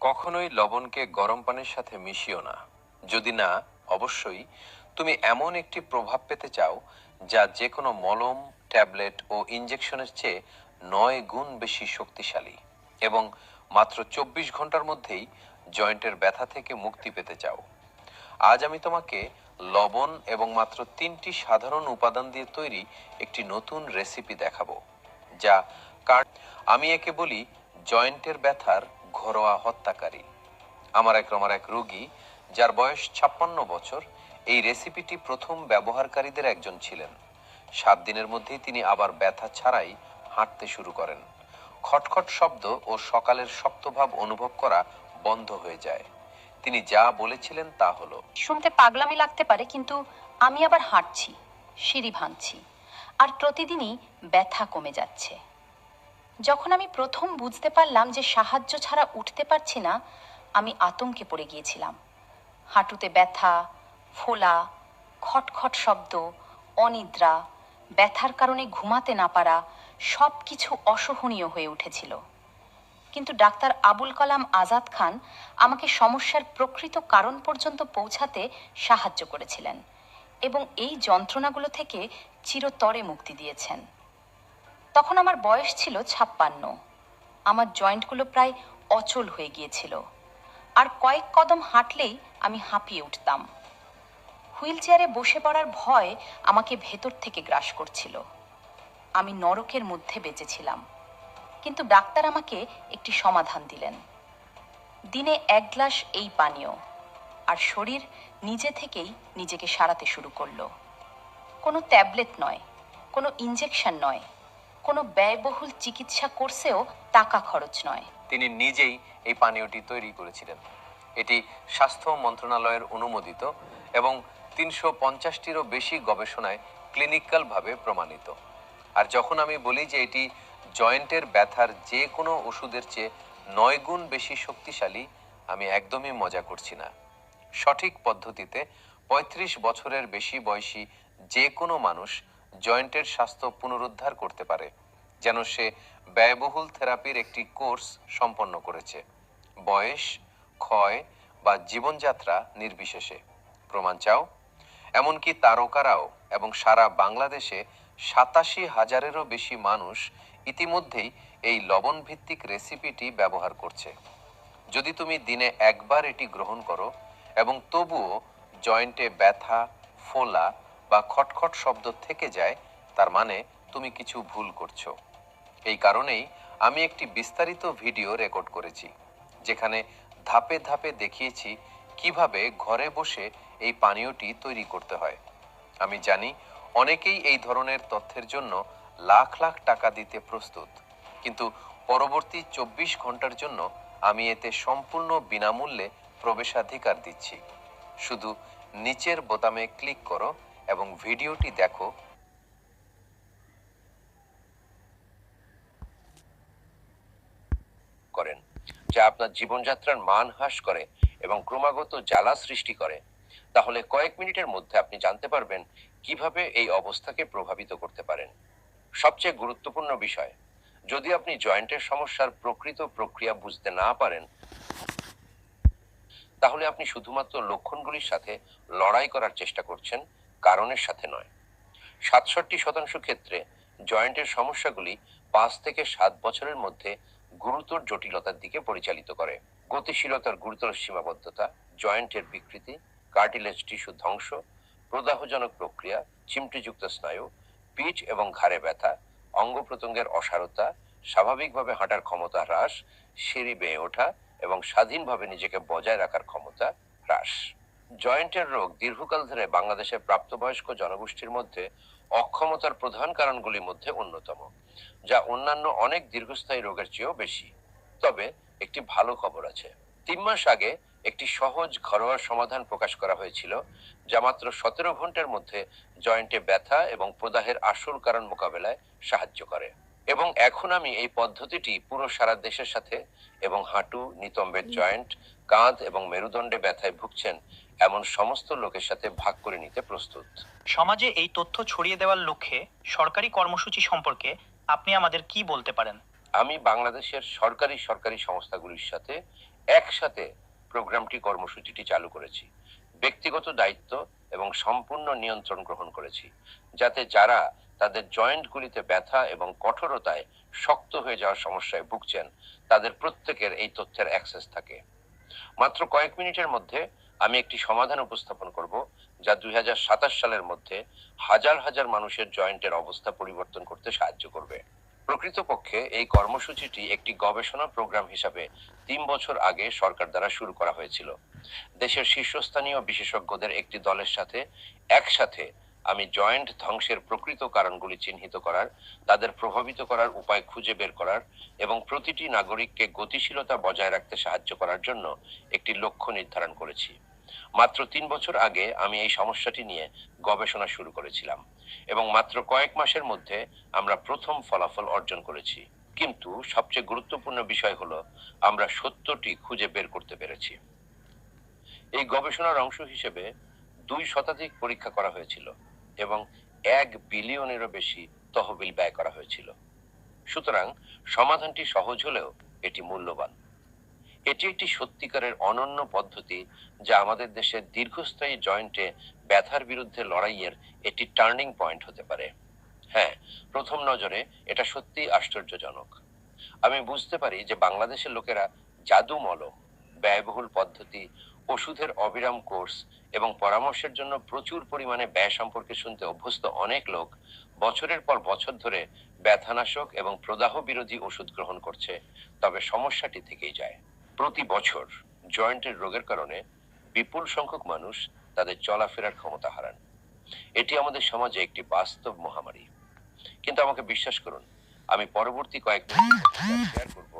কখনোই লবণকে গরম পানির সাথে মিশিও না। যদি না, অবশ্যই তুমি এমন একটি প্রভাব পেতে চাও যা যে কোনো মলম, ট্যাবলেট ও ইনজেকশনের চেয়ে 9 গুণ বেশি শক্তিশালী, এবং মাত্র 24 ঘন্টার মধ্যেই জয়েন্টের ব্যথা থেকে মুক্তি পেতে চাও। আজ আমি তোমাকে লবণ এবং মাত্র 3টি সাধারণ উপাদান দিয়ে তৈরি একটি নতুন রেসিপি দেখাবো, যা কার আমি একে বলি জয়েন্টের ব্যথার ঘরোয়া হত্যাকারী। আমার এক রোগী, যার বয়স 56 বছর, এই রেসিপিটি প্রথম ব্যবহারকারীদের একজন ছিলেন। 7 দিনের মধ্যেই তিনি আবার ব্যথা ছাড়াই হাঁটতে শুরু করেন। খটখট শব্দ ও সকালের শক্তভাব অনুভব করা বন্ধ হয়ে যায়। তিনি যা বলেছিলেন তা হলো, শুনতে পাগলামি লাগতে পারে, কিন্তু আমি আবার হাঁটছি, সিঁড়ি ভাঙছি, আর প্রতিদিনই ব্যথা কমে যাচ্ছে। যখন আমি প্রথম বুঝতে পারলাম যে সাহায্য ছাড়া উঠতে পারছি না, আমি আতঙ্কে পড়ে গিয়েছিলাম। হাঁটুতে ব্যথা, ফোলা, খটখট শব্দ, অনিদ্রা, ব্যথার কারণে ঘুমাতে না পারা, সব কিছু অসহনীয় হয়ে উঠেছিল। কিন্তু ডাক্তার আবুল কালাম আজাদ খান আমাকে সমস্যার প্রকৃত কারণ পর্যন্ত পৌঁছাতে সাহায্য করেছিলেন এবং এই যন্ত্রণাগুলো থেকে চিরতরে মুক্তি দিয়েছেন। তখন আমার বয়স ছিল 56। আমার জয়েন্টগুলো প্রায় অচল হয়ে গিয়েছিল, আর কয়েক কদম হাঁটলেই আমি হাঁপিয়ে উঠতাম। হুইল চেয়ারে বসে পড়ার ভয় আমাকে ভেতর থেকে গ্রাস করছিল। আমি নরকের মধ্যে বেঁচেছিলাম। কিন্তু ডাক্তার আমাকে একটি সমাধান দিলেন। দিনে 1 গ্লাস এই পানীয়, আর শরীর নিজে থেকেই নিজেকে সারাতে শুরু করলো। কোনো ট্যাবলেট নয়, কোনো ইনজেকশন নয়, কোনো ব্যয়বহুল চিকিৎসা কোর্সেও টাকা খরচ নয়। তিনি নিজেই এই পানীয়টি তৈরি করেছিলেন। এটি স্বাস্থ্য মন্ত্রণালয়ের অনুমোদিত এবং 350টিরও বেশি গবেষণায় ক্লিনিক্যালভাবে প্রমাণিত। আর যখন আমি বলি যে এটি জয়েন্টের ব্যথার যে কোনো ওষুধের চেয়ে 9 গুণ বেশি শক্তিশালী, আমি একদমই মজা করছি না। সঠিক পদ্ধতিতে 35 বছরের বেশি বয়সী যে কোনো মানুষ জয়েন্টের স্বাস্থ্য পুনরুদ্ধার করতে পারে, যেন সে ব্যয়বহুল থেরাপির একটি কোর্স সম্পন্ন করেছে, বয়স, ক্ষয় বা জীবনযাত্রা নির্বিশেষে। প্রমাণ চাও? এমনকি তারকারাও এবং সারা বাংলাদেশে 87,000-এরও বেশি মানুষ ইতিমধ্যেই এই লবণ ভিত্তিক রেসিপিটি ব্যবহার করছে। যদি তুমি দিনে একবার এটি গ্রহণ করো এবং তবুও জয়েন্টে ব্যথা, ফোলা বা খটখট শব্দ থেকে যায়, তার মানে তুমি কিছু ভুল করছো। এই কারণেই আমি একটি বিস্তারিত ভিডিও রেকর্ড করেছি, যেখানে ধাপে ধাপে দেখিয়েছি কিভাবে ঘরে বসে এই পানীয়টি তৈরি করতে হয়। আমি জানি অনেকেই এই ধরনের তথ্যের জন্য লাখ লাখ টাকা দিতে প্রস্তুত, কিন্তু পরবর্তী 24 ঘন্টার জন্য আমি এতে সম্পূর্ণ বিনামূল্যে প্রবেশাধিকার দিচ্ছি। শুধু নিচের বোতামে ক্লিক করো এবং ভিডিওটি দেখো। করেন, যা আপনার জীবনযাত্রার মান হ্রাস করে এবং ক্রমাগত জ্বালা সৃষ্টি করে, তাহলে কয়েক মিনিটের মধ্যে আপনি জানতে পারবেন কিভাবে এই অবস্থাকে প্রভাবিত করতে পারেন। সবচেয়ে গুরুত্বপূর্ণ বিষয়, যদি আপনি জয়েন্টের সমস্যার প্রকৃত প্রক্রিয়া বুঝতে না পারেন, তাহলে আপনি শুধুমাত্র লক্ষণগুলির সাথে লড়াই করার চেষ্টা করছেন, কারণের সাথে নয়। 67% ক্ষেত্রে জয়েন্টের সমস্যাগুলি 5 থেকে 7 বছরের মধ্যে গুরুতর জটিলতার দিকে পরিচালিত করে। গতিশীলতার গুরুতর সীমাবদ্ধতা, জয়েন্টের বিকৃতি, কার্টিলেজ টিস্যু ধ্বংস, প্রদাহজনক প্রক্রিয়া, চিমটিযুক্ত স্নায়ু, পিঠ এবং ঘাড়ে ব্যথা, অঙ্গ প্রত্যঙ্গের অসারতা, স্বাভাবিকভাবে হাঁটার ক্ষমতা হ্রাস, সিঁড়ি বেয়ে ওঠা এবং স্বাধীনভাবে নিজেকে বজায় রাখার ক্ষমতা হ্রাস। জয়েন্টের রোগ দীর্ঘকাল ধরে বাংলাদেশের প্রাপ্তবয়স্ক জনগোষ্ঠীর মধ্যে অক্ষমতার প্রধান কারণগুলির মধ্যে অন্যতম, যা অন্যান্য অনেক দীর্ঘস্থায়ী রোগের চেয়েও বেশি। তবে একটি ভালো খবর আছে। 3 মাস আগে একটি সহজ ঘরোয়া সমাধান প্রকাশ করা হয়েছিল, যা মাত্র 17 ঘন্টার মধ্যে জয়েন্টে ব্যথা এবং প্রদাহের আসল কারণ মোকাবেলায় সাহায্য করে। এবং এখন আমি এই পদ্ধতিটি পুরো সারা দেশের সাথে এবং হাঁটু, নিতম্বের জয়েন্ট, কাঁধ এবং মেরুদণ্ডে ব্যথায় ভুগছেন এমন সমস্ত লোকের সাথে ভাগ করে নিতে প্রস্তুত। সমাজে এই তথ্য ছড়িয়ে দেওয়ার লক্ষ্যে সরকারি কর্মসূচি সম্পর্কে আপনি আমাদের কি বলতে পারেন? আমি বাংলাদেশের সরকারি সংস্থাগুলির সাথে একসাথে প্রোগ্রামটি কর্মসূচিটি চালু করেছি। ব্যক্তিগত দায়িত্ব এবং সম্পূর্ণ নিয়ন্ত্রণ গ্রহণ করেছি, যাতে যারা তাদের জয়েন্টগুলিতে ব্যথা এবং কঠোরতায় শক্ত হয়ে যাওয়ার সমস্যায় ভুগছেন তাদের প্রত্যেকের এই তথ্যের অ্যাক্সেস থাকে। মাত্র কয়েক মিনিটের মধ্যে আমি একটি সমাধান উপস্থাপন করব, যা 2027 সালের মধ্যে হাজার হাজার মানুষের জয়েন্টের অবস্থা পরিবর্তন করতে সাহায্য করবে। প্রকৃতপক্ষে এই কর্মসূচিটি একটি গবেষণা প্রোগ্রাম হিসাবে 3 বছর আগে সরকার দ্বারা শুরু করা হয়েছিল। দেশের শীর্ষস্থানীয় বিশেষজ্ঞদের একটি দলের সাথে একসাথে আমি জয়েন্ট ধ্বংসের প্রকৃত কারণগুলি চিহ্নিত করার, তাদের প্রভাবিত করার উপায় খুঁজে বের করার এবং প্রতিটি নাগরিককে গতিশীলতা বজায় রাখতে সাহায্য করার জন্য একটি লক্ষ্য নির্ধারণ করেছি। মাত্র 3 বছর আগে আমি এই সমস্যাটি নিয়ে গবেষণা শুরু করেছিলাম এবং মাত্র কয়েক মাসের মধ্যে আমরা প্রথম ফলাফল অর্জন করেছি। কিন্তু সবচেয়ে গুরুত্বপূর্ণ বিষয় হলো আমরা সত্যটি খুঁজে বের করতে পেরেছি। এই গবেষণার অংশ হিসেবে 2 শতাধিক পরীক্ষা করা হয়েছিল এবং 1 বিলিয়নেরও বেশি তহবিল ব্যয় করা হয়েছিল। সুতরাং সমাধানটি সহজ হলেও এটি মূল্যবান। এটি একটি সত্যিকারের অনন্য পদ্ধতি, যা আমাদের দেশের দীর্ঘস্থায়ী জয়েন্টে ব্যথার বিরুদ্ধে লড়াইয়ের একটি টার্নিং পয়েন্ট হতে পারে। হ্যাঁ, প্রথম নজরে এটা সত্যিই আশ্চর্যজনক। আমি বুঝতে পারি যে বাংলাদেশের লোকেরা জাদু মলম, ব্যয়বহুল পদ্ধতি, ওষুধের অবিরাম কোর্স এবং পরামর্শের জন্য প্রচুর পরিমাণে ব্যয় সম্পর্কে শুনতে অভ্যস্ত অনেক লোক বছরের পর বছর ধরে ব্যথানাশক এবং প্রদাহ বিরোধী ওষুধ গ্রহণ করছে, তবে সমস্যাটি থেকেই যায়। প্রতি বছর জয়েন্টের রোগের কারণে বিপুল সংখ্যক মানুষ তাদের চলাফেরার ক্ষমতা হারান। এটি আমাদের সমাজে একটি বাস্তব মহামারী। কিন্তু আমাকে বিশ্বাস করুন, আমি পরবর্তী কয়েক মিনিট শেয়ার করব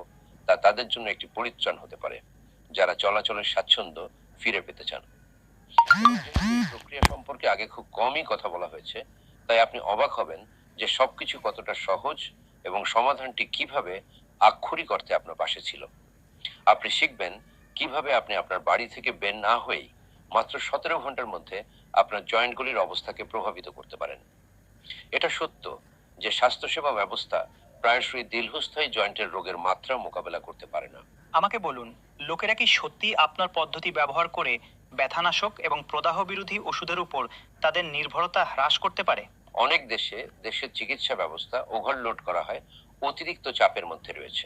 তা তাদের জন্য একটি পরিত্রাণ হতে পারে, যারা চলাচলের স্বাচ্ছন্দ্য ফিরে পেতে চান। এই প্রক্রিয়া সম্পর্কে আগে খুব কমই কথা বলা হয়েছে, তাই আপনি অবাক হবেন যে সবকিছু কতটা সহজ এবং সমাধানটি কিভাবে আক্ষরিক অর্থে আপনার পাশে ছিল। আপনি শিখবেন কিভাবে আপনি আপনার বাড়ি থেকে বের না হয়েই মাত্র 17 ঘন্টার মধ্যে আপনার জয়েন্টগুলির অবস্থাকে প্রভাবিত করতে পারেন। এটা সত্য যে স্বাস্থ্যসেবা ব্যবস্থা প্রায়শই দীর্ঘস্থায়ী জয়েন্টের রোগের মাত্রা মোকাবেলা করতে পারে না। আমাকে বলুন, লোকেরা কি সত্যি আপনার পদ্ধতি ব্যবহার করে ব্যথানাশক এবং প্রদাহ বিরোধী ওষুধের উপর তাদের নির্ভরতা হ্রাস করতে পারে? অনেক দেশের চিকিৎসা ব্যবস্থা ওভারলোড করা হয়, অতিরিক্ত চাপের মধ্যে রয়েছে,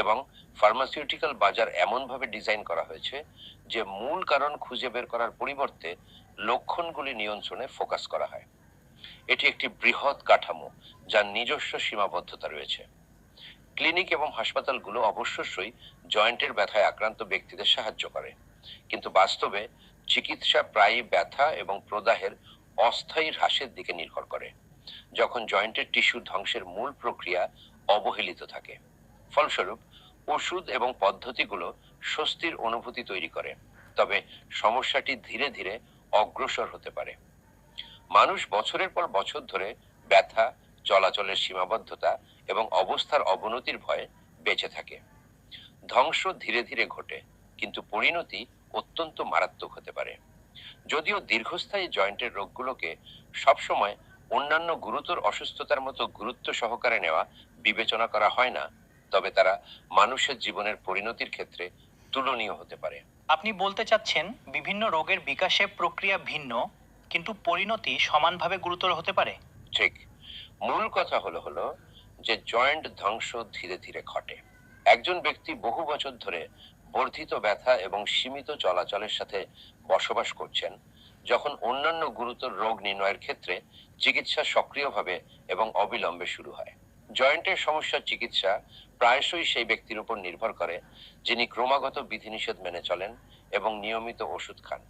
এবং ফার্মাসিউটিক্যাল বাজার এমনভাবে ডিজাইন করা হয়েছে যে মূল কারণ খুঁজে বের করার পরিবর্তে লক্ষণগুলি নিয়ন্ত্রণে ফোকাস করা হয়। এটি একটি বৃহৎ কাঠামো যার নিজস্ব সীমাবদ্ধতা রয়েছে। ক্লিনিক এবং হাসপাতালগুলো অবশ্যই জয়েন্টের ব্যথায় আক্রান্ত ব্যক্তিদের সাহায্য করে, কিন্তু বাস্তবে চিকিৎসা প্রায়ই ব্যথা এবং প্রদাহের অস্থায়ী হ্রাসের দিকে নির্ভর করে, যখন জয়েন্টের টিস্যু ধ্বংসের মূল প্রক্রিয়া অবহেলিত থাকে। ফলস্বরূপ ওষুধ এবং পদ্ধতিগুলো স্বস্তির অনুভূতি তৈরি করে, তবে সমস্যাটি ধীরে ধীরে অগ্রসর হতে পারে। মানুষ বছরের পর বছর ধরে ব্যথা, চলাচলের সীমাবদ্ধতা এবং অবস্থার অবনতির ভয়ে বেঁচে থাকে। ধ্বংস ধীরে ধীরে ঘটে, কিন্তু পরিণতি অত্যন্ত মারাত্মক হতে পারে। যদিও দীর্ঘস্থায়ী জয়েন্টের রোগগুলোকে সবসময় অন্যান্য গুরুতর অসুস্থতার মতো গুরুত্ব সহকারে নেওয়া বিবেচনা করা হয় না, তবে তারা মানুষের জীবনের পরিণতির ক্ষেত্রে তুলনীয় হতে পারে। আপনি বলতে চাচ্ছেন বিভিন্ন রোগের বিকাশে প্রক্রিয়া ভিন্ন, কিন্তু পরিণতি সমানভাবে গুরুতর হতে পারে? ঠিক। মূল কথা হলো যে জয়েন্ট ধ্বংস ধীরে ধীরে ঘটে। একজন ব্যক্তি বহু বছর ধরে বর্ধিত ব্যথা এবং সীমিত চলাচলের সাথে বসবাস করছেন, যখন অন্যান্য গুরুতর রোগ নির্ণয়ের ক্ষেত্রে চিকিৎসা সক্রিয়ভাবে এবং অবিলম্বে শুরু হয়। জয়েন্টের সমস্যার চিকিৎসা প্রায়শই সেই ব্যক্তির উপর নির্ভর করে যিনি ক্রমাগত বিধিনিষেধ মেনে চলেন এবং নিয়মিত ওষুধ খান।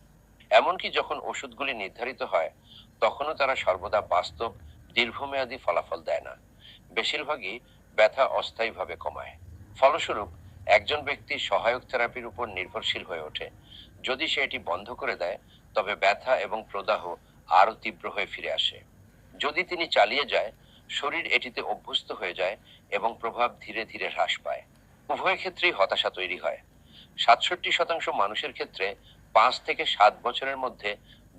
এমনকি যখন ওষুধগুলি নির্ধারিত হয়, তখনও তারা সর্বদা বাস্তব দীর্ঘমেয়াদী ফলাফল দেয় না। বেশিরভাগই ব্যথা অস্থায়ীভাবে কমায়। ফলস্বরূপ একজন ব্যক্তি সহায়ক থেরাপির উপর নির্ভরশীল হয়ে ওঠে। যদি সে এটি বন্ধ করে দেয়, তবে ব্যথা এবং প্রদাহ আরো তীব্র হয়ে ফিরে আসে। যদি তিনি চালিয়ে যায়, শরীর এটিতে অভ্যস্ত হয়ে যায় এবং প্রভাব ধীরে ধীরে হ্রাস পায়। উভয় ক্ষেত্রেই হতাশা তৈরি হয়। 67% মানুষের ক্ষেত্রে 5 থেকে 7 বছরের মধ্যে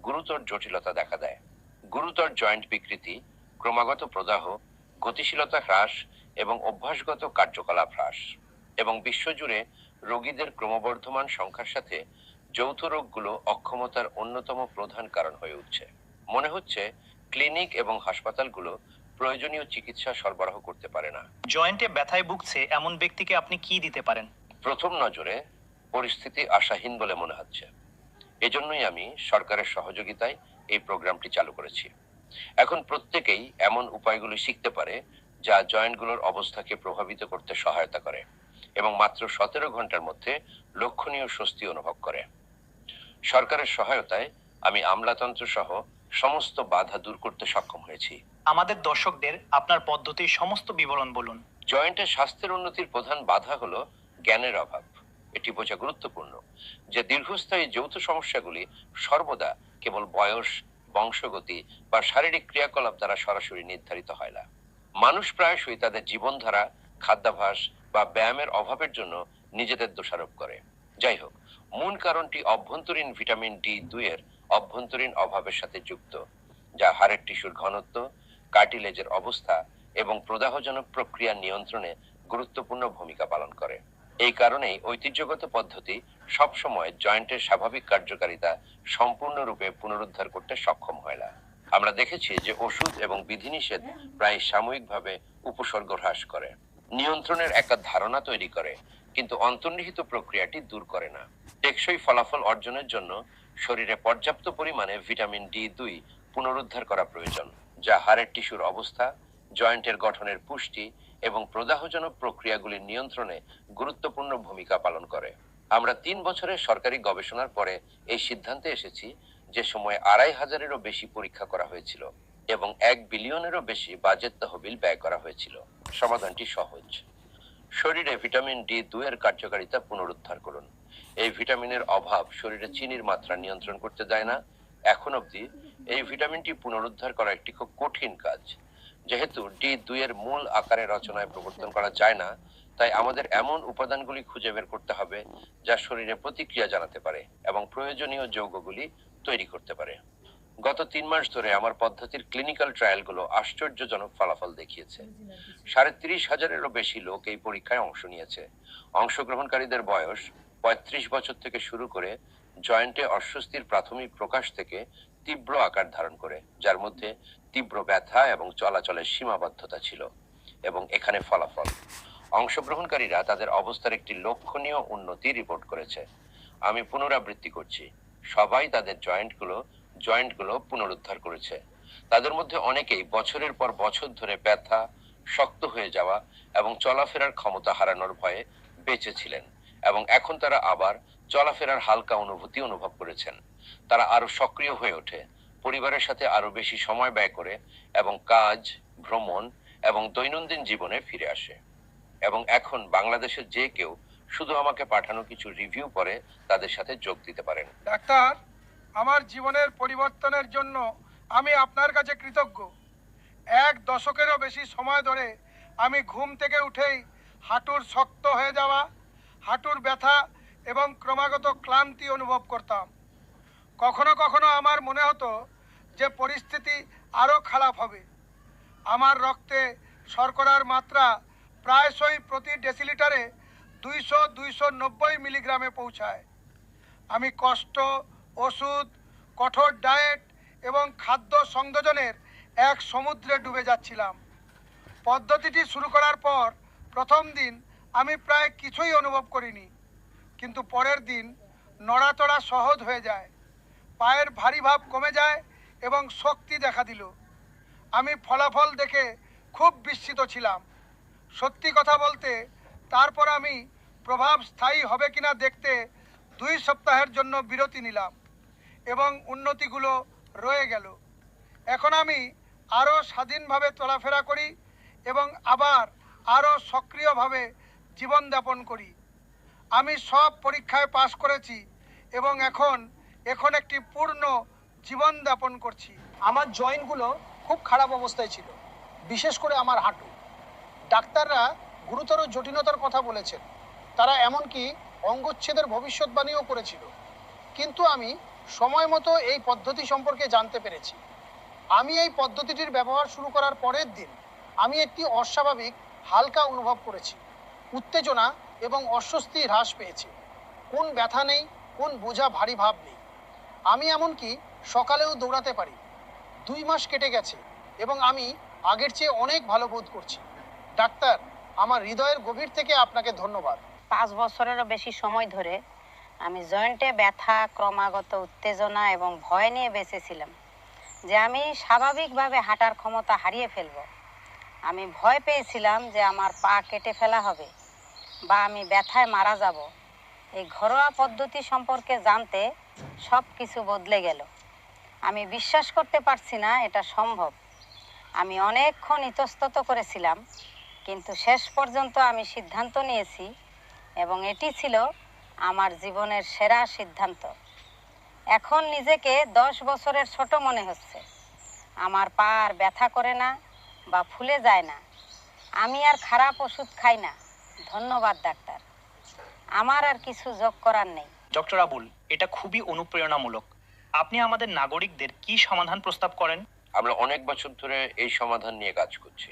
গুরুতর জটিলতা দেখা দেয়। গুরুতর জয়েন্ট বিকৃতি, ক্রমাগত প্রদাহ, গতিশীলতা হ্রাস এবং অভ্যাসগত কার্যকলাপ হ্রাস। এবং বিশ্বজুড়ে রোগীদের ক্রমবর্ধমান সংখ্যার সাথে যৌথ রোগগুলো অক্ষমতার অন্যতম প্রধান কারণ হয়ে উঠছে। মনে হচ্ছে ক্লিনিক এবং হাসপাতালগুলো প্রয়োজনীয় চিকিৎসা সরবরাহ করতে পারে না। জয়েন্টে ব্যথায় ভুগছে এমন ব্যক্তিকে আপনি কি দিতে পারেন? প্রথম নজরে পরিস্থিতি আশাহীন বলে মনে হচ্ছে। এজন্যই আমি সরকারের সহযোগিতায় এই প্রোগ্রামটি চালু করেছি। এখন প্রত্যেকেই এমন উপায়গুলি শিখতে পারে যা জয়েন্টগুলোর অবস্থাকে প্রভাবিত করতে সহায়তা করে এবং মাত্র 17 ঘন্টার মধ্যে লক্ষণীয় স্বস্তি অনুভব করে। সরকারের সহায়তায় আমি আমলাতন্ত্র সহ সমস্ত বাধা দূর করতে সক্ষম হয়েছি। আমাদের দর্শকদের আপনার পদ্ধতির সমস্ত বিবরণ বলুন। জয়েন্টের স্বাস্থ্যের উন্নতির প্রধান বাধা হলো জ্ঞানের অভাব। এটি বোঝা গুরুত্বপূর্ণ যে দীর্ঘস্থায়ী যৌথ সমস্যাগুলি সর্বদা কেবল বয়স, বংশগতি বা শারীরিক ক্রিয়াকলাপ দ্বারা সরাসরি নির্ধারিত হয় না। মানুষ প্রায়শই তাদের জীবনধারা, খাদ্যাভ্যাস বা ব্যায়ামের অভাবের জন্য নিজেদের দোষারোপ করে। যাই হোক, মূল কারণটি অভ্যন্তরীণ ভিটামিন D2 এর অভ্যন্তরীণ অভাবের সাথে যুক্ত, যা হাড়ের টিস্যুর ঘনত্ব, কার্টিলেজের অবস্থা এবং প্রদাহজনক প্রক্রিয়া নিয়ন্ত্রণে গুরুত্বপূর্ণ ভূমিকা পালন করে। এই কারণেই ঐতিহ্যগত পদ্ধতি সবসময় জয়েন্টের স্বাভাবিক কার্যকারিতা সম্পূর্ণরূপে পুনরুদ্ধার করতে সক্ষম হয় না। আমরা দেখেছি যে ওষুধ এবং বিধিনিষেধ প্রায় সাময়িকভাবে উপসর্গ হ্রাস করে, নিয়ন্ত্রণের একটা ধারণা তৈরি করে, কিন্তু অন্তর্নিহিত প্রক্রিয়াটি দূর করে না। টেকসই ফলাফল অর্জনের জন্য শরীরে পর্যাপ্ত পরিমাণে ভিটামিন D2 পুনরুদ্ধার করা প্রয়োজন, যা হাড়ের টিস্যুর অবস্থা, জয়েন্টের গঠনের পুষ্টি এবং প্রদাহজনক প্রক্রিয়াগুলির নিয়ন্ত্রণে গুরুত্বপূর্ণ ভূমিকা পালন করে। আমরা 3 বছরের সরকারি গবেষণার পরে এই সিদ্ধান্তে এসেছি যে সময় 2500-এরও বেশি পরীক্ষা করা হয়েছিল এবং 1 বিলিয়নেরও বেশি বাজেট তহবিল ব্যয় করা হয়েছিল। সমাধানটি সহজ। শরীরে ভিটামিন D2 এর কার্যকারিতা পুনরুদ্ধার করুন। এই ভিটামিনের অভাব শরীরে চিনির মাত্রা নিয়ন্ত্রণ করতে দেয় না। এখন অবধি এই ভিটামিনটি পুনরুদ্ধার করা একটি খুব কঠিন কাজ। যেহেতু D2 এর মূল আকারে রচনায় প্রবর্তন করা যায় না, তাই আমাদের এমন উপাদানগুলি খুঁজে বের করতে হবে যা শরীরে প্রতিক্রিয়া জানাতে পারে এবং প্রয়োজনীয় যৌগগুলি তৈরি করতে পারে। গত 3 মাস ধরে আমার পদ্ধতির ক্লিনিক্যাল ট্রায়ালগুলো আশ্চর্যজনক ফলাফল দেখিয়েছে। 30,500-এরও বেশি লোক এই পরীক্ষায় অংশ নিয়েছে। অংশগ্রহণকারীদের বয়স 35 বছর থেকে শুরু করে জয়েন্টে অস্বস্তির প্রাথমিক প্রকাশ থেকে তীব্র আকার ধারণ করে, যার মধ্যে তীব্র ব্যথা এবং চলাচলের সীমাবদ্ধতা ছিল। এবং এখানে ফলাফল, অংশগ্রহণকারীরা তাদের অবস্থার একটি লক্ষণীয় উন্নতি রিপোর্ট করেছে। আমি পুনরাবৃত্তি করছি, সবাই তাদের জয়েন্টগুলো পুনরুদ্ধার করেছে। তাদের মধ্যে অনেকেই বছরের পর বছর ধরে ব্যথা, শক্ত হয়ে যাওয়া এবং চলাফেরার ক্ষমতা হারানোর ভয়ে বেঁচে ছিলেন, এবং এখন তারা আবার চলাফেরার হালকা অনুভূতি অনুভব করেছেন। তারা আরো সক্রিয় হয়ে ওঠে, পরিবারের সাথে আরো বেশি সময় ব্যয় করে এবং কাজ, ভ্রমণ এবং দৈনন্দিন জীবনে ফিরে আসে। এবং এখন বাংলাদেশের যে কেউ শুধু আমাকে পাঠানো কিছু রিভিউ পরে তাদের সাথে যোগ দিতে পারেন। ডাক্তার, আমার জীবনের পরিবর্তনের জন্য আমি আপনার কাছে কৃতজ্ঞ। 1 দশকেরও বেশি সময় ধরে আমি ঘুম থেকে উঠেই হাঁটুর শক্ত হয়ে যাওয়া, হাঁটুর ব্যথা এবং ক্রমাগত ক্লান্তি অনুভব করতাম। কখনো কখনো আমার মনে হতো যে পরিস্থিতি আরও খারাপ হবে। আমার রক্তে শর্করার মাত্রা প্রায়শই প্রতি ডেসিলিটারে 200-290 মিলিগ্রামে পৌঁছায়। আমি কষ্ট, ওষুধ, কঠোর ডায়েট এবং খাদ্য সংযোজনের এক সমুদ্রে ডুবে যাচ্ছিলাম। পদ্ধতিটি শুরু করার পর প্রথম দিন আমি প্রায় কিছুই অনুভব করিনি, কিন্তু পরের দিন নড়াচড়া সহজ হয়ে যায়, পায়ের ভারী ভাব কমে যায় এবং শক্তি দেখা দিল। আমি ফলাফল দেখে খুব বিস্মিত ছিলাম। সত্যি কথা বলতে, তারপর আমি প্রভাব স্থায়ী হবে কিনা দেখতে 2 সপ্তাহের জন্য বিরতি নিলাম এবং উন্নতিগুলো রয়ে গেল। এখন আমি আরও স্বাধীনভাবে চলাফেরা করি এবং আবার আরও সক্রিয়ভাবে জীবনযাপন করি। আমি সব পরীক্ষায় পাশ করেছি এবং এখন একটি পূর্ণ জীবনযাপন করছি। আমার জয়েন্টগুলো খুব খারাপ অবস্থায় ছিল, বিশেষ করে আমার হাঁটু। ডাক্তাররা গুরুতর জটিলতার কথা বলেছেন, তারা এমনকি অঙ্গচ্ছেদের ভবিষ্যৎবাণীও করেছিল। কিন্তু আমি সময় মতো এই পদ্ধতি সম্পর্কে জানতে পেরেছি। আমি এই পদ্ধতিটির ব্যবহার শুরু করার পরের দিন আমি একটি অস্বাভাবিক হালকা অনুভব করেছি। উত্তেজনা এবং অস্বস্তি হ্রাস পেয়েছে। কোন ব্যথা নেই, কোন বোঝা ভারী ভাব নেই। আমি এমনকি সকালেও দৌড়াতে পারি। 2 মাস কেটে গেছে এবং আমি আগের চেয়ে অনেক ভালো বোধ করছি। ডাক্তার, আমার হৃদয়ের গভীর থেকে আপনাকে ধন্যবাদ। 5 বছরেরও বেশি সময় ধরে আমি জয়েন্টে ব্যথা, ক্রমাগত উত্তেজনা এবং ভয় নিয়ে বেঁচেছিলাম যে আমি স্বাভাবিকভাবে হাঁটার ক্ষমতা হারিয়ে ফেলব। আমি ভয় পেয়েছিলাম যে আমার পা কেটে ফেলা হবে বা আমি ব্যথায় মারা যাব। এই ঘরোয়া পদ্ধতি সম্পর্কে জানতে সব কিছু বদলে গেল। আমি বিশ্বাস করতে পারছি না এটা সম্ভব। আমি অনেকক্ষণ ইতস্তত করেছিলাম, কিন্তু শেষ পর্যন্ত আমি সিদ্ধান্ত নিয়েছি এবং এটি ছিল আমার জীবনের সেরা সিদ্ধান্ত। এখন নিজেকে 10 বছরের ছোট মনে হচ্ছে। আমার পা আর ব্যথা করে না বা ফুলে যায় না। আমি আর খারাপ ওষুধ খাই না। ধন্যবাদ ডাক্তার। আমার আর কিছু যোগ করার নেই। ডক্টর আবুল, এটা খুবই অনুপ্রেরণামূলক। আপনি আমাদের নাগরিকদের কি সমাধান প্রস্তাব করেন? আমরা অনেক বছর ধরে এই সমাধান নিয়ে কাজ করছি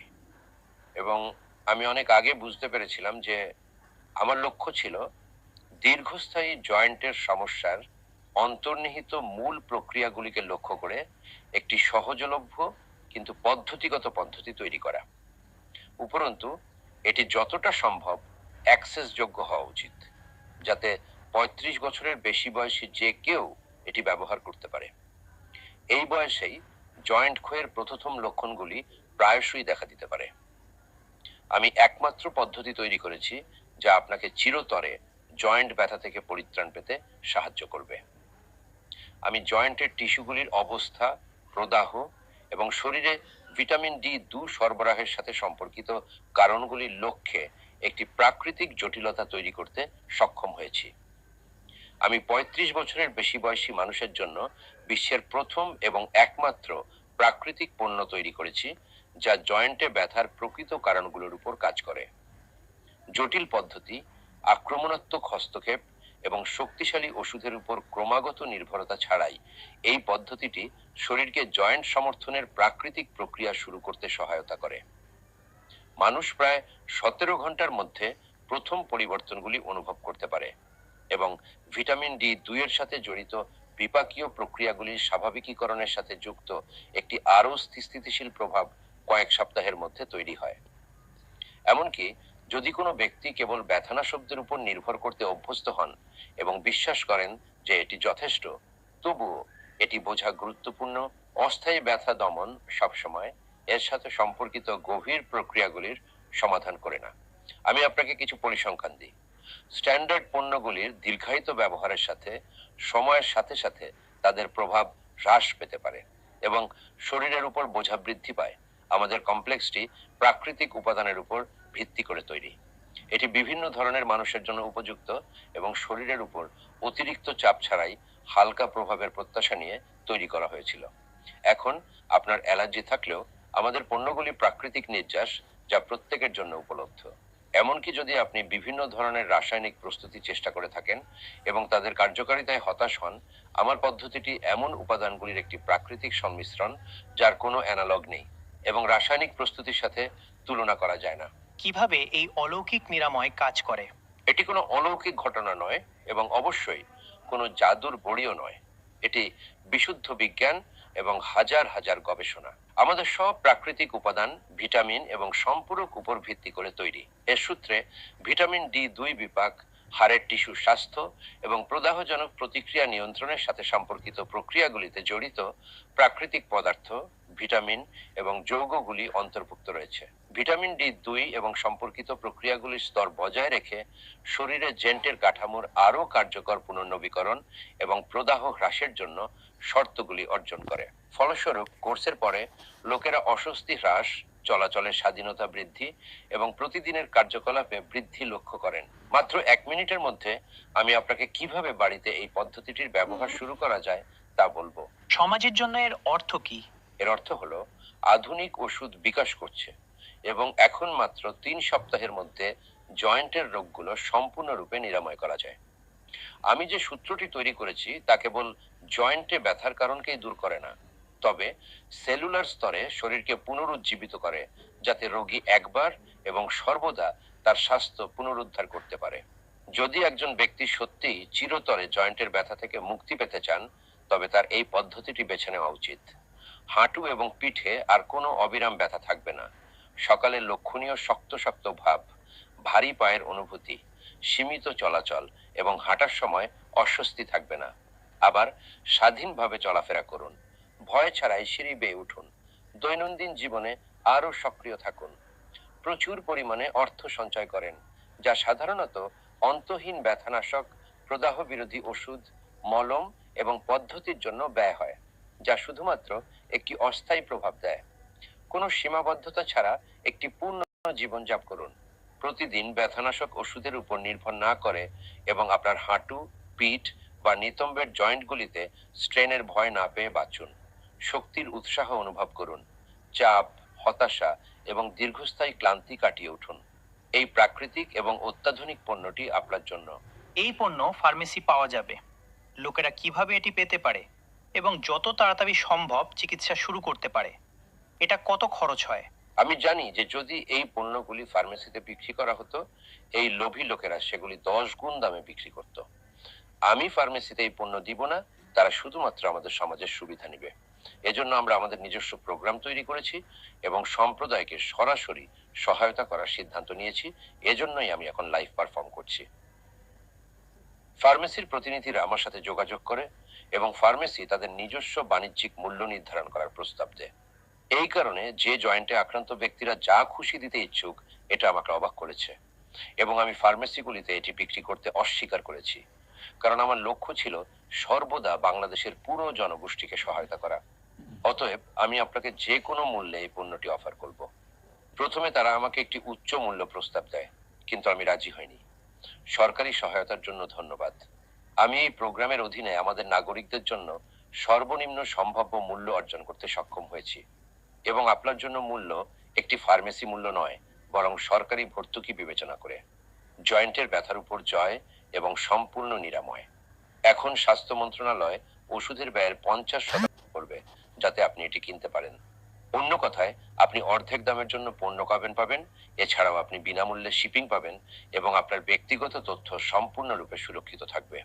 এবং আমি অনেক আগে বুঝতে পেরেছিলাম যে আমার লক্ষ্য ছিল দীর্ঘস্থায়ী জয়েন্টের সমস্যার অন্তর্নিহিত মূল প্রক্রিয়াগুলিকে লক্ষ্য করে একটি সহজলভ্য কিন্তু পদ্ধতিগত পদ্ধতি তৈরি করা। উপরন্তু এটি যতটা সম্ভব অ্যাক্সেসযোগ্য হওয়া উচিত, যাতে 35 বছরের বেশি বয়সী যে কেউ এটি ব্যবহার করতে পারে। এই বয়সেই জয়েন্ট ক্ষয়ের প্রথম লক্ষণগুলি প্রায়শই দেখা দিতে পারে। আমি একমাত্র পদ্ধতি তৈরি করেছি যা আপনাকে চিরতরে জয়েন্ট ব্যথা থেকে পরিত্রাণ পেতে সাহায্য করবে। আমি জয়েন্টের টিস্যুগুলির অবস্থা, প্রদাহ এবং শরীরে ভিটামিন ডি সরবরাহের সাথে সম্পর্কিত কারণগুলির লক্ষ্যে একটি প্রাকৃতিক জটিলতা তৈরি করতে সক্ষম হয়েছি। আমি 35 বছরের বেশি বয়সী মানুষের জন্য বিশ্বের প্রথম এবং একমাত্র প্রাকৃতিক পণ্য তৈরি করেছি যা জয়েন্টে ব্যথার প্রকৃত কারণগুলোর উপর কাজ করে। জটিল পদ্ধতি, আক্রমণাত্মক হস্তক্ষেপ এবং শক্তিশালী ওষুধের উপর ক্রমাগত নির্ভরতা ছাড়াই এই পদ্ধতিটি শরীরকে জয়েন্ট সমর্থনের প্রাকৃতিক প্রক্রিয়া শুরু করতে সহায়তা করে। মানুষ প্রায় 17 ঘন্টার মধ্যে প্রথম পরিবর্তনগুলি অনুভব করতে পারে এবং ভিটামিন ডি এর সাথে জড়িত বিপাকীয় প্রক্রিয়াগুলির স্বাভাবিকীকরণের সাথে যুক্ত একটি আরও স্থিতিশীল প্রভাব কয়েক সপ্তাহের মধ্যে তৈরি হয়। এমনকি যদি কোনো ব্যক্তি কেবল ব্যথানাশকদের উপর নির্ভর করতে অভ্যস্ত হন এবং বিশ্বাস করেন যে এটি যথেষ্ট, তবুও এটি বোঝা গুরুত্বপূর্ণ অস্থায়ী ব্যথা দমন সবসময় এর সাথে সম্পর্কিত গভীর প্রক্রিয়াগুলির সমাধান করে না। আমি আপনাকে কিছু পরিসংখ্যান দিই। স্ট্যান্ডার্ড পণ্যগুলির দীর্ঘায়িত ব্যবহারের সাথে সময়ের সাথে সাথে তাদের প্রভাব হ্রাস পেতে পারে এবং শরীরের উপর বোঝা বৃদ্ধি পায়। আমাদের কমপ্লেক্সটি প্রাকৃতিক উপাদানের উপর ভিত্তি করে তৈরি। এটি বিভিন্ন ধরনের মানুষের জন্য উপযুক্ত এবং শরীরের উপর অতিরিক্ত চাপ ছাড়াই হালকা প্রভাবের প্রত্যাশা নিয়ে তৈরি করা হয়েছিল। এখন আপনার অ্যালার্জি থাকলেও আমাদের পণ্যগুলি প্রাকৃতিক নির্যাস যা প্রত্যেকের জন্য উপলব্ধ। এমনকি যদি আপনি বিভিন্ন ধরনের রাসায়নিক প্রস্তুতি চেষ্টা করে থাকেন এবং তাদের কার্যকারিতায় হতাশ হন, আমার পদ্ধতিটি এমন উপাদানগুলির একটি প্রাকৃতিক সংমিশ্রণ যার কোনো অ্যানালগ নেই এবং রাসায়নিক প্রস্তুতির সাথে তুলনা করা যায় না। কিভাবে এই অলৌকিক নিরাময় কাজ করে? এটি কোনো অলৌকিক ঘটনা নয় এবং অবশ্যই কোনো জাদুর বড়িও নয়। এটি বিশুদ্ধ বিজ্ঞান এবং হাজার হাজার গবেষণা। আমাদের সব প্রাকৃতিক উপাদান ভিটামিন এবং সম্পূরক উপর ভিত্তি করে তৈরি। এর সূত্রে ভিটামিন ডি বিপাক, হাড়ের টিস্যু স্বাস্থ্য এবং প্রদাহজনক প্রতিক্রিয়া নিয়ন্ত্রণের সাথে সম্পর্কিত প্রক্রিয়াগুলিতে জড়িত প্রাকৃতিক পদার্থ, ভিটামিন এবং যৌগগুলি অন্তর্ভুক্ত রয়েছে। ভিটামিন ডি এবং সম্পর্কিত প্রক্রিয়াগুলির স্তর বজায় রেখে শরীরে জেন্টের কাঠামোর আরও কার্যকর পুনর্নবীকরণ এবং প্রদাহ হ্রাসের জন্য শর্তগুলি অর্জন করে। ফলস্বরূপ কোর্সের পরে লোকেরা অস্বস্তি হ্রাস, চলাচলের স্বাধীনতা বৃদ্ধি এবং প্রতিদিনের কার্যকলাপে বৃদ্ধি লক্ষ্য করেন। মাত্র 1 মিনিটের মধ্যে আমি আপনাকে কিভাবে বাড়িতে এই পদ্ধতিটির ব্যবহার শুরু করা যায় তা বলবো। সমাজের জন্য এর অর্থ কি? এর অর্থ হলো আধুনিক ওষুধ বিকাশ করছে এবং এখন মাত্র 3 সপ্তাহের মধ্যে জয়েন্টের রোগগুলো সম্পূর্ণরূপে নিরাময় করা যায়। আমি যে সূত্রটি তৈরি করেছি তা কেবল জয়েন্টে ব্যথার কারণকেই দূর করে না, তবে সেলুলার স্তরে শরীরকে পুনরুজ্জীবিত করে, যাতে রোগী একবার এবং সর্বদা তার স্বাস্থ্য পুনরুদ্ধার করতে পারে। যদি একজন ব্যক্তি সত্যিই চিরতরে জয়েন্টের ব্যথা থেকে মুক্তি পেতে চান, তবে তার এই পদ্ধতিটি বেছে নেওয়া উচিত। হাঁটু এবং পিঠে আর কোনো অবিরাম ব্যথা থাকবে না। সকালে লক্ষণীয় শক্ত শক্ত ভাব, ভারী পায়ের অনুভূতি, সীমিত চলাচল এবং হাঁটার সময় অস্বস্তি থাকবে না। আবার স্বাধীনভাবে চলাফেরা করুন, ভয় ছাড়াই সিঁড়ি বেয়ে উঠুন, দৈনন্দিন জীবনে আরো সক্রিয় থাকুন। প্রচুর পরিমাণে অর্থ সঞ্চয় করেন, যা সাধারণত অন্তহীন ব্যথানাশক, প্রদাহ বিরোধী ওষুধ, মলম এবং পদ্ধতির জন্য ব্যয় হয়, যা শুধুমাত্র একটি অস্থায়ী প্রভাব দেয়। কোনো সীমাবদ্ধতা ছাড়া একটি পূর্ণ জীবনযাপন করুন। প্রতিদিন ব্যথানাশক ওষুধের উপর নির্ভর না করে এবং আপনার হাঁটু, পিঠ বা নিতম্বের জয়েন্টগুলিতে স্ট্রেনের ভয় না পেয়ে বাঁচুন। শক্তির উৎসাহ অনুভব করুন, চাপ, হতাশা এবং দীর্ঘস্থায়ী ক্লান্তি কাটিয়ে উঠুন। এই প্রাকৃতিক এবং অত্যাধুনিক পণ্যটি আপনার জন্য। এই পণ্য ফার্মেসি পাওয়া যাবে। লোকেরা কিভাবে এটি পেতে পারে এবং যত তাড়াতাড়ি সম্ভব চিকিৎসা শুরু করতে পারে? এটা কত খরচ হয়? আমি জানি যে যদি এই পণ্যগুলি ফার্মেসিতে বিক্রি করা হতো, এই লোভী লোকেরা সেগুলি 10 গুণ দামে বিক্রি করত। আমি ফার্মেসিতে এই পণ্য দিব না, তারা শুধুমাত্র আমাদের সমাজের সুবিধা নেবে। এজন্য আমরা আমাদের নিজস্ব প্রোগ্রাম তৈরি করেছি এবং সম্প্রদায়কে সরাসরি সহায়তা করার সিদ্ধান্ত নিয়েছি। এজন্যই আমি এখন লাইভ পারফর্ম করছি। ফার্মেসির প্রতিনিধিরা আমার সাথে যোগাযোগ করে এবং ফার্মেসি তাদের নিজস্ব বাণিজ্যিক মূল্য নির্ধারণ করার প্রস্তাব দেয়। এই কারণে যে জয়েন্টে আক্রান্ত ব্যক্তিরা যা খুশি দিতে ইচ্ছুক, এটা আমাকে অবাক করেছে এবং আমি ফার্মেসিগুলিতে এটি বিক্রি করতে অস্বীকার করেছি, কারণ আমার লক্ষ্য ছিল সর্বদা বাংলাদেশের পুরো জনগোষ্ঠীকে সহায়তা করা। অতএব আমি আপনাকে যে কোনো মূল্যে এই পণ্যটি অফার করব। প্রথমে তারা আমাকে একটি উচ্চ মূল্য প্রস্তাব দেয়, কিন্তু আমি রাজি হইনি। সরকারি সহায়তার জন্য ধন্যবাদ। আমি এই প্রোগ্রামের অধীনে আমাদের নাগরিকদের জন্য সর্বনিম্ন সম্ভাব্য মূল্য অর্জন করতে সক্ষম হয়েছি এবং আপনার জন্য মূল্য একটি ফার্মেসি মূল্য নয়, বরং সরকারি ভর্তুকি বিবেচনা করে। জয়েন্টের ব্যথার উপর জয় এবং সম্পূর্ণ নিরাময়। এখন স্বাস্থ্য মন্ত্রণালয় ওষুধের ব্যয়ের 50% করবে, যাতে আপনি এটি কিনতে পারেন। অন্য কথায়, আপনি অর্ধেক দামের জন্য পণ্য পাবেন। এছাড়াও আপনি বিনামূল্যে শিপিং পাবেন এবং আপনার ব্যক্তিগত তথ্য সম্পূর্ণরূপে সুরক্ষিত থাকবে।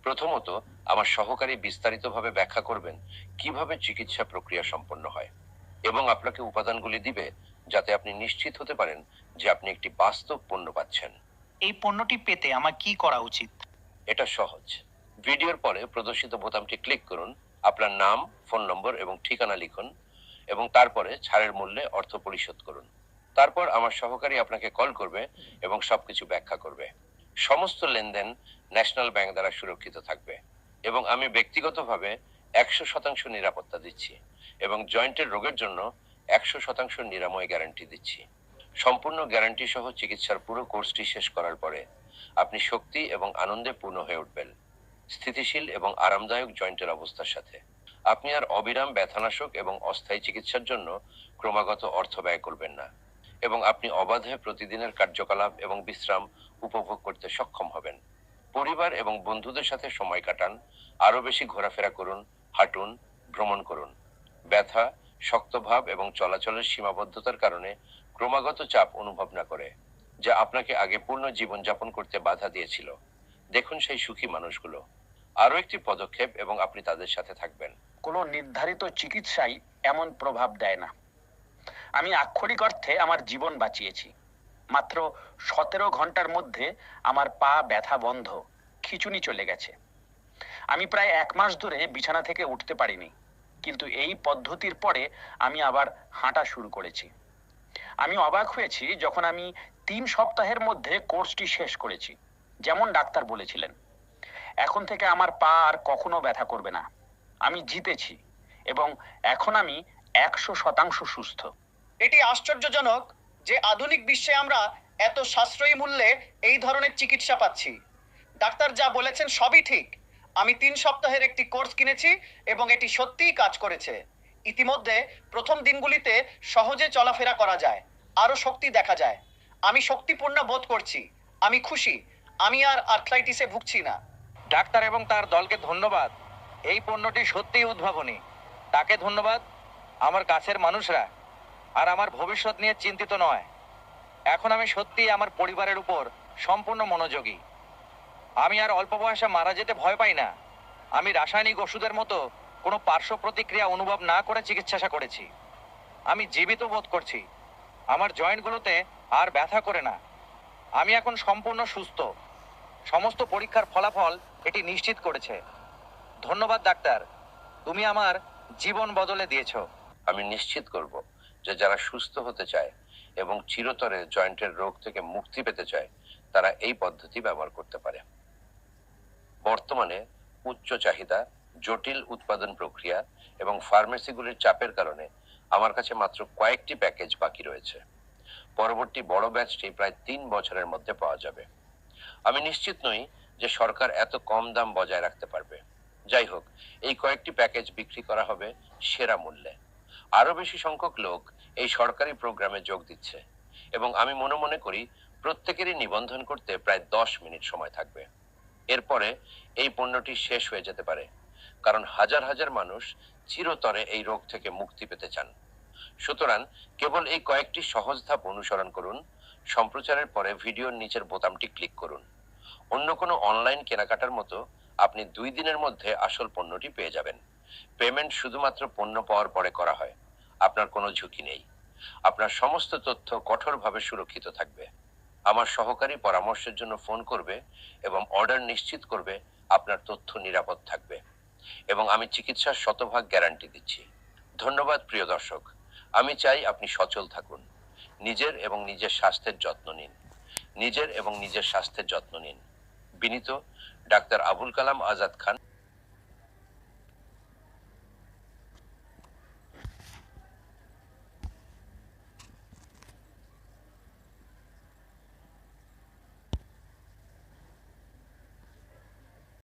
প্রথমত, আমার সহকারী বিস্তারিতভাবে ব্যাখ্যা করবেন কিভাবে চিকিৎসা প্রক্রিয়া সম্পন্ন হয় এবং আপনাকে উপাদানগুলি দিবে, যাতে আপনি নিশ্চিত হতে পারেন যে আপনি একটি বাস্তব পণ্য পাচ্ছেন। এই পণ্যটি পেতে আমার কি করা উচিত? এটা সহজ। ভিডিওর পরে প্রদর্শিত বোতামটি ক্লিক করুন, আপনার নাম, ফোন নম্বর এবং ঠিকানা লিখুন এবং তারপরে ছাড়ের মূল্যে অর্থ পরিশোধ করুন। তারপর আমার সহকারী আপনাকে কল করবে এবং সবকিছু ব্যাখ্যা করবে। সমস্ত লেনদেন ন্যাশনাল ব্যাংক দ্বারা সুরক্ষিত থাকবে এবং আমি ব্যক্তিগতভাবে 100% নিরাপত্তা দিচ্ছি এবং জয়েন্টের রোগের জন্য 100% নিরাময় গ্যারান্টি দিচ্ছি। সম্পূর্ণ গ্যারান্টি সহ চিকিৎসার পুরো কোর্সটি শেষ করার পরে আপনি শক্তি এবং আনন্দে পূর্ণ হয়ে উঠবেন, স্থিতিশীল এবং আরামদায়ক জয়েন্টের অবস্থার সাথে। আপনি আর অবিরাম ব্যথানাশক এবং অস্থায়ী চিকিৎসার জন্য ক্রমাগত অর্থ ব্যয় করবেন না এবং আপনি অবাধে প্রতিদিনের কার্যকলাপ এবং বিশ্রাম উপভোগ করতে সক্ষম হবেন। পরিবার এবং বন্ধুদের সাথে সময় কাটান, আরো বেশি ঘোরাফেরা করুন, হাঁটুন, ভ্রমণ করুন। ব্যথা, শক্তভাব এবং চলাচলের সীমাবদ্ধতার কারণে ক্রমাগত চাপ অনুভব না করে, যা আপনাকে আগে পূর্ণ জীবনযাপন করতে বাধা দিয়েছিল। দেখুন সেই সুখী মানুষগুলো। আরো একটি পদক্ষেপ এবং আপনি তাদের সাথে থাকবেন। কোনো নির্ধারিত চিকিৎসাই এমন প্রভাব দেয় না। আমি আক্ষরিক অর্থে আমার জীবন বাঁচিয়েছি। মাত্র 17 ঘন্টার মধ্যে আমার পা ব্যথা বন্ধ, খিঁচুনি চলে গেছে। আমি প্রায় 1 মাস ধরে বিছানা থেকে উঠতে পারিনি, কিন্তু এই পদ্ধতির পরে আমি আবার হাঁটা শুরু করেছি। আমি অবাক হয়েছি যখন আমি 3 সপ্তাহের মধ্যে কোর্সটি শেষ করেছি, যেমন ডাক্তার বলেছিলেন। এখন থেকে আমার পা আর কখনো ব্যথা করবে না। আমি জিতেছি এবং এখন আমি 100% সুস্থ। এটি আশ্চর্যজনক যে আধুনিক বিশ্বে আমরা এত সাশ্রয়ী মূল্যে এই ধরনের চিকিৎসা পাচ্ছি। ডাক্তার যা বলেছেন সবই ঠিক। আমি 3 সপ্তাহের একটি কোর্স কিনেছি এবং এটি সত্যিই কাজ করেছে। ইতিমধ্যে প্রথম দিনগুলিতে সহজে চলাফেরা করা যায়, আরো শক্তি দেখা যায়। আমি শক্তিপূর্ণ বোধ করছি। আমি খুশি। আমি আর আর্থ্রাইটিসে ভুগছি না। ডাক্তার এবং তার দলকে ধন্যবাদ। এই পণ্যটি সত্যিই উদ্ভাবনী। তাকে ধন্যবাদ। আমার কাছের মানুষরা আর আমার ভবিষ্যৎ নিয়ে চিন্তিত নয়। এখন আমি সত্যিই আমার পরিবারের উপর সম্পূর্ণ মনোযোগী। আমি আর অল্প বয়সে মারা যেতে ভয় পাই না। আমি রাসায়নিক ওষুধের মতো কোনো পার্শ্ব প্রতিক্রিয়া অনুভব না করে চিকিৎসা করেছি। আমি জীবিত বোধ করছি। আমার জয়েন্টগুলোতে আর ব্যথা করে না। আমি এখন সম্পূর্ণ সুস্থ। সমস্ত পরীক্ষার ফলাফল এটি নিশ্চিত করেছে। ধন্যবাদ ডাক্তার, তুমি আমার জীবন বদলে দিয়েছো। আমি নিশ্চিত করব যে যারা সুস্থ হতে চায় এবং চিরতরে জয়েন্টের রোগ থেকে মুক্তি পেতে চায় তারা এই পদ্ধতি ব্যবহার করতে পারে। বর্তমানে উচ্চ চাহিদা, জটিল উৎপাদন প্রক্রিয়া এবং ফার্মেসিগুলির চাপের কারণে আমার কাছে মাত্র কয়েকটি প্যাকেজ বাকি রয়েছে। পরবর্তী বড় ব্যাচটি প্রায় 3 বছরের মধ্যে পাওয়া যাবে। আমি নিশ্চিত নই যে সরকার এত কম দাম বজায় রাখতে পারবে। যাই হোক, এই কয়েকটি প্যাকেজ বিক্রি করা হবে সেরা মূল্যে। আরো বেশি সংখ্যক লোক এই সরকারি প্রোগ্রামে যোগ দিচ্ছে এবং আমি মনে মনে করি প্রত্যেকেরই নিবন্ধন করতে প্রায় 10 মিনিট সময় থাকবে। এরপরে এই পণ্যটি শেষ হয়ে যেতে পারে, কারণ হাজার হাজার মানুষ চিরতরে এই রোগ থেকে মুক্তি পেতে চান। সুতরাং কেবল এই কয়েকটি সহজ ধাপ অনুসরণ করুন। সম্প্রচারের পরে ভিডিওর নিচের বোতামটি ক্লিক করুন। অন্য কোনো অনলাইন কেনাকাটার মতো আপনি 2 দিনের মধ্যে আসল পণ্যটি পেয়ে যাবেন। পেমেন্ট শুধুমাত্র পণ্য পাওয়ার পরে করা হয়। আপনার কোনো ঝুঁকি নেই। আপনার সমস্ত তথ্য কঠোরভাবে সুরক্ষিত থাকবে। আমার সহকারী পরামর্শের জন্য ফোন করবে এবং অর্ডার নিশ্চিত করবে আপনার তথ্য নিরাপদ থাকবে এবং আমি চিকিৎসার শতভাগ গ্যারান্টি দিচ্ছি। ধন্যবাদ প্রিয় দর্শক। আমি চাই আপনি সচল থাকুন। নিজের এবং নিজের স্বাস্থ্যের যত্ন নিন। নিজের এবং নিজের স্বাস্থ্যের যত্ন নিন। বিনীত, ডাক্তার আবুল কালাম আজাদ খান।